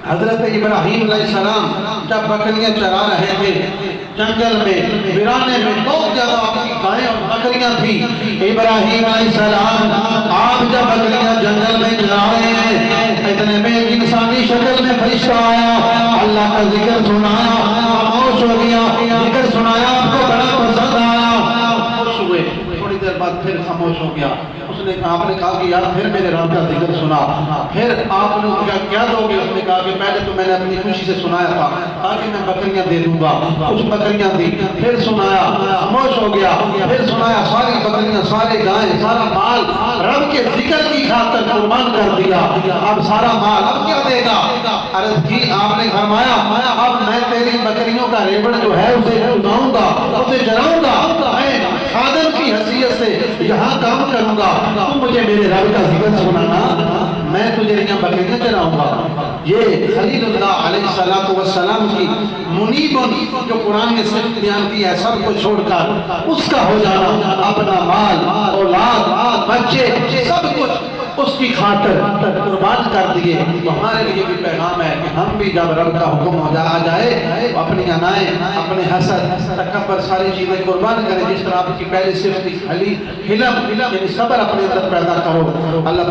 حضرت ابراہیم علیہ السلام جب بکریاں چرا رہے تھے جنگل میں ویرانے میں بہت زیادہ آپ کی گائیں اور بکریاں تھیں. ابراہیم علیہ السلام آپ جب بکریاں جنگل میں چرا رہے ہیں اتنے میں ایک انسانی شکل میں فرشتہ آیا, اللہ کا ذکر سنایا, خاموش ہو گیا, ذکر سنایا آپ کو بڑا پسند آیا, خوش ہوئے. تھوڑی دیر بعد پھر خاموش ہو گیا. آپ نے کہا کہ یار پھر میرے رب کا ذکر سنا, پھر آپ نے کیا دو گے؟ اس نے کہا کہ پہلے تو میں نے اپنی خوشی سے سنایا تھا تاکہ میں بکریاں دے دوں گا. کچھ بکریاں دی, پھر سنایا, خاموش ہو گیا, پھر سنایا ساری بکریاں سارے گائیں سارا مال رب کے ذکر کی خاطر قربان کر دیا. اب سارا مال اب کیا دے گا؟ عرض کی آپ نے فرمایا اب میں تیری بکریوں کا ریوڑ جو ہے اسے اٹھاؤں گا, اسے جلاؤں گا, میں خادم کی حیثیت سے یہاں کام کروں گا, تو مجھے میرے رب کا ذکر سنانا, میں تجھے یہاں بکریاں چلاؤں گا. یہ خلیل اللہ علیہ السلام کی منیبن جو قرآن نے صرف بیان کی ہے سب کو چھوڑ کر اس کا ہو جانا, اپنا مال اولاد بچے سب کچھ اس کی خاطر قربان کر دیے. ہمارے لیے بھی پیغام ہے کہ ہم بھی جب رب کا حکم ہو جائے اپنی انائیں اپنے حسد تکبر ساری چیزیں قربان کریں, جس طرح آپ کی پہلی صفت تھی حلم یعنی صبر اپنے اندر پیدا کرو. اللہ تعالیٰ